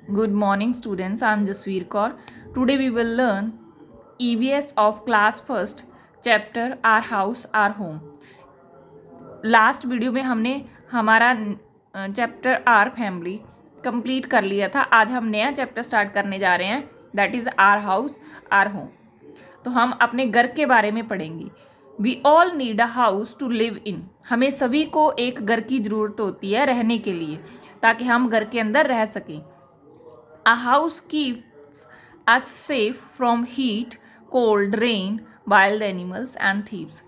Good morning, students. I am Jasveer Kaur. Today we will learn EVS of class first chapter Our House, Our Home. Last video में हमने हमारा chapter are family complete कर लिया था. आज हम नया चैप्टर स्टार्ट करने जा रहे हैं, that is our house or home. तो हम अपने घर के बारे में पढ़ेंगे. We all need a house to live in. हमें सभी को एक घर की ज़रूरत होती है रहने के लिए, ताकि हम घर के अंदर रह सकें. A house keeps us safe from heat, cold, rain, wild animals and thieves.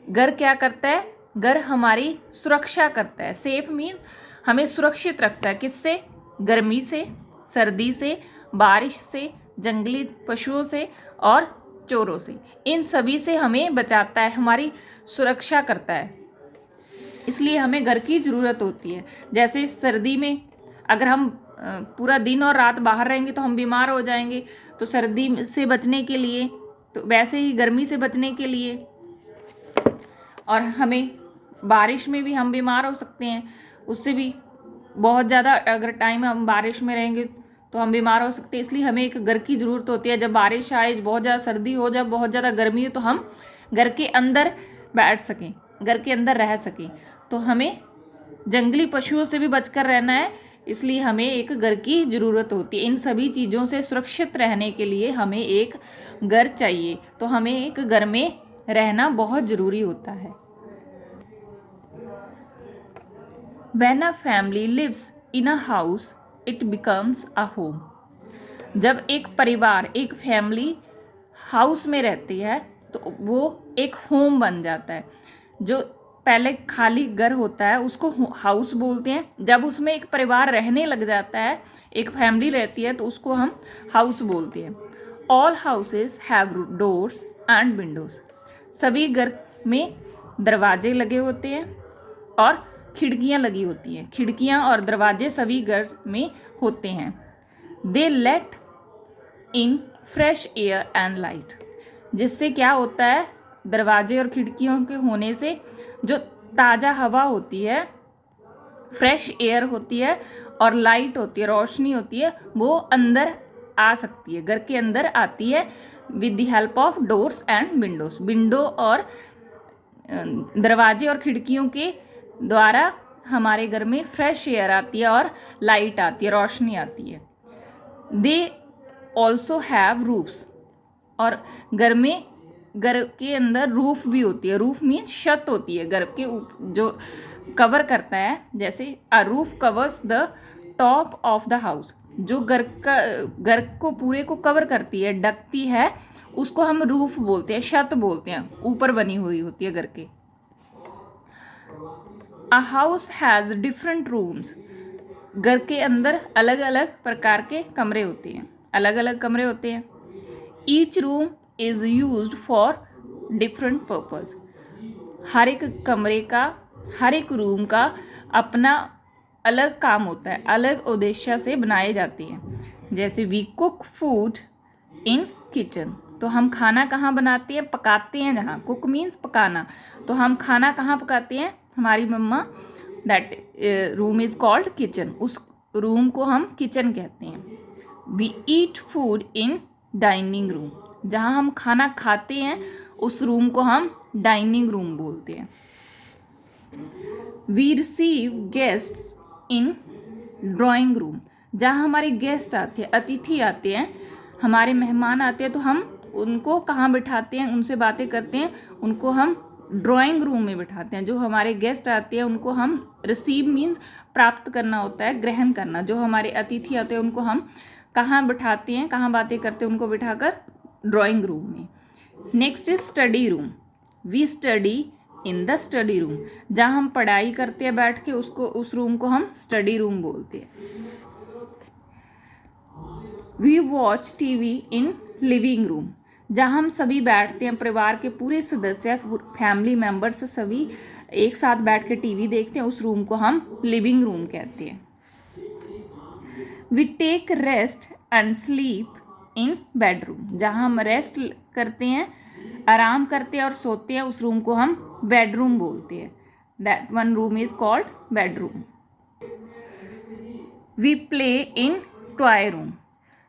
घर क्या करता है? घर हमारी सुरक्षा करता है. सेफ मीन्स हमें सुरक्षित रखता है. किससे? गर्मी से, सर्दी से, बारिश से, जंगली पशुओं से और चोरों से. इन सभी से हमें बचाता है, हमारी सुरक्षा करता है. इसलिए हमें घर की ज़रूरत होती है. जैसे सर्दी में अगर हम पूरा दिन और रात बाहर रहेंगे तो हम बीमार हो जाएंगे. तो सर्दी से बचने के लिए, तो वैसे ही गर्मी से बचने के लिए, और हमें बारिश में भी हम बीमार हो सकते हैं. उससे भी बहुत ज़्यादा अगर टाइम हम बारिश में रहेंगे तो हम बीमार हो सकते हैं. इसलिए हमें एक घर की ज़रूरत होती है. जब बारिश आए, बहुत ज़्यादा सर्दी हो, जब बहुत ज़्यादा गर्मी हो, तो हम घर के अंदर बैठ सकें, घर के अंदर रह सकें. तो हमें जंगली पशुओं से भी बचकर रहना है, इसलिए हमें एक घर की ज़रूरत होती है. इन सभी चीज़ों से सुरक्षित रहने के लिए हमें एक घर चाहिए. तो हमें एक घर में रहना बहुत ज़रूरी होता है. When a family lives in a house, it becomes a home. जब एक परिवार, एक फैमिली हाउस में रहती है तो वो एक होम बन जाता है. जो पहले खाली घर होता है उसको हाउस बोलते हैं. जब उसमें एक परिवार रहने लग जाता है, एक फैमिली रहती है, तो उसको हम हाउस बोलते हैं. All houses have doors and Windows. सभी घर में दरवाजे लगे होते हैं और खिड़कियां लगी होती हैं. खिड़कियां और दरवाजे सभी घर में होते हैं. They let in fresh air and light. जिससे क्या होता है? दरवाजे और खिड़कियों के होने से जो ताज़ा हवा होती है, फ्रेश एयर होती है और लाइट होती है, रोशनी होती है, वो अंदर आ सकती है, घर के अंदर आती है with the help of doors and Windows. Window और दरवाजे और खिड़कियों के द्वारा हमारे घर में फ्रेश एयर आती है और लाइट आती है, रोशनी आती है. They also have roofs. और घर के अंदर रूफ भी होती है. रूफ मीन्स छत होती है घर के जो कवर करता है. जैसे a roof covers the top of the house. जो घर को पूरे को कवर करती है, ढकती है, उसको हम रूफ बोलते हैं, छत बोलते हैं. ऊपर बनी हुई होती है घर के. A house has different rooms. घर के अंदर अलग अलग प्रकार के कमरे होते हैं, अलग अलग कमरे होते हैं. Each room is used for different purpose. हर एक कमरे का, हर एक रूम का अपना अलग काम होता है, अलग उद्देश्य से बनाए जाते हैं. जैसे we cook food in kitchen. तो हम खाना कहाँ बनाते हैं? पकाते हैं जहाँ. कुक मीन्स पकाना. तो हम खाना कहाँ पकाते हैं? हमारी मम्मा. That room is called kitchen. उस रूम को हम किचन कहते हैं. We eat food in dining room. जहाँ हम खाना खाते हैं उस रूम को हम डाइनिंग रूम बोलते हैं. We receive guests in drawing room. जहाँ हमारे गेस्ट आते हैं, अतिथि आते हैं, हमारे मेहमान आते हैं, तो हम उनको कहाँ बिठाते हैं? उनसे बातें करते हैं, उनको हम ड्राइंग रूम में बिठाते हैं. जो हमारे गेस्ट आते हैं उनको हम, रिसीव मीन्स प्राप्त करना होता है, ग्रहण करना. जो हमारे अतिथि आते हैं उनको हम कहाँ बिठाते हैं, कहाँ बातें करते हैं? उनको बिठाकर ड्राइंग रूम में. Next is study room. We study in the study room. जहाँ हम पढ़ाई करते हैं बैठ के, उसको, उस रूम को हम स्टडी रूम बोलते हैं. We watch TV in living room. जहाँ हम सभी बैठते हैं, परिवार के पूरे सदस्य, फैमिली मेम्बर्स सभी एक साथ बैठ के टीवी देखते हैं, उस रूम को हम लिविंग रूम कहते हैं. We take rest and sleep in bedroom. जहाँ हम रेस्ट करते हैं, आराम करते हैं और सोते हैं, उस रूम को हम बेडरूम बोलते हैं. That one room is called bedroom. We play in toy room,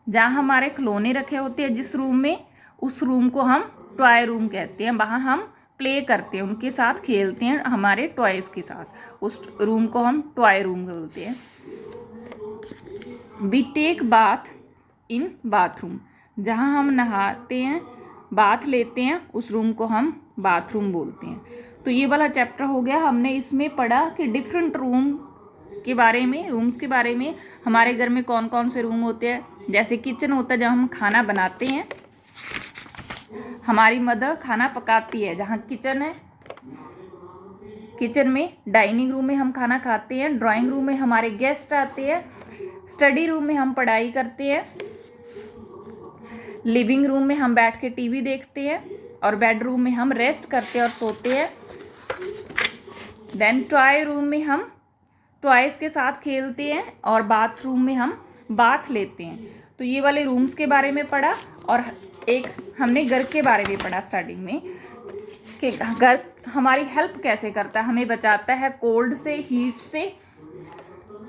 जहाँ हमारे खिलौने रखे होते हैं जिस रूम में, उस रूम को हम टॉय रूम कहते हैं। वहाँ हम प्ले करते हैं, उनके साथ खेलते हैं हमारे टॉयज़ के साथ, उस रूम को हम टॉय रूम बोलते हैं। We take bath in bathroom, जहाँ हम नहाते हैं, बाथ लेते हैं, उस रूम को हम बाथरूम बोलते हैं। तो ये वाला चैप्टर हो गया। हमने इसमें पढ़ा कि डिफरेंट रूम के बारे में, रूम्स के बारे में, हमारे घर में कौन कौन से रूम होते हैं। जैसे किचन होता है जहाँ हम खाना बनाते हैं, हमारी मदर खाना पकाती है जहाँ किचन है। किचन में, डाइनिंग रूम में हम खाना खाते हैं, ड्राइंग रूम में हमारे गेस्ट आते हैं, स्टडी रूम में हम पढ़ाई करते हैं, लिविंग रूम में हम बैठ के टीवी देखते हैं, और बेडरूम में हम रेस्ट करते हैं और सोते हैं। देन टॉय रूम में हम टॉयज़ के साथ खेलते हैं, और बाथरूम में हम बाथ लेते हैं। तो ये वाले रूम्स के बारे में पढ़ा, और एक हमने घर के बारे में पढ़ा स्टार्टिंग में कि घर हमारी हेल्प कैसे करता है, हमें बचाता है कोल्ड से, हीट से,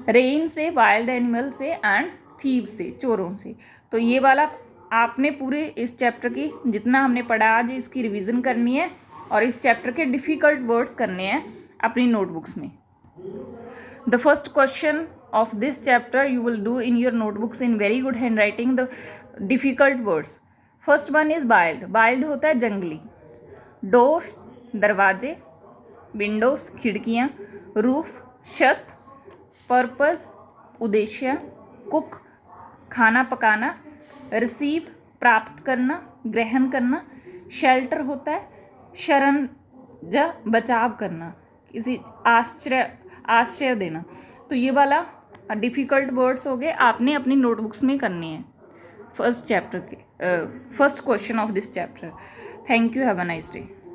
रेन से, वाइल्ड एनिमल से एंड थीव से, चोरों से। तो ये वाला आपने पूरे इस चैप्टर की जितना हमने पढ़ा आज, इसकी रिवीजन करनी है, और इस चैप्टर के डिफ़िकल्ट वर्ड्स करने हैं अपनी नोटबुक्स में। The first question of this chapter you will do in your notebooks in very good handwriting the difficult words. First one is wild. Wild होता है जंगली। Doors दरवाजे, windows खिड़कियाँ, roof छत, purpose उद्देश्य, cook खाना पकाना, receive प्राप्त करना, ग्रहण करना, shelter होता है शरण या बचाव करना, किसी आश्रय देना। तो ये वाला डिफ़िकल्ट वर्ड्स हो गए, आपने अपनी नोटबुक्स में करने हैं first question of this chapter. Thank you, have a nice day.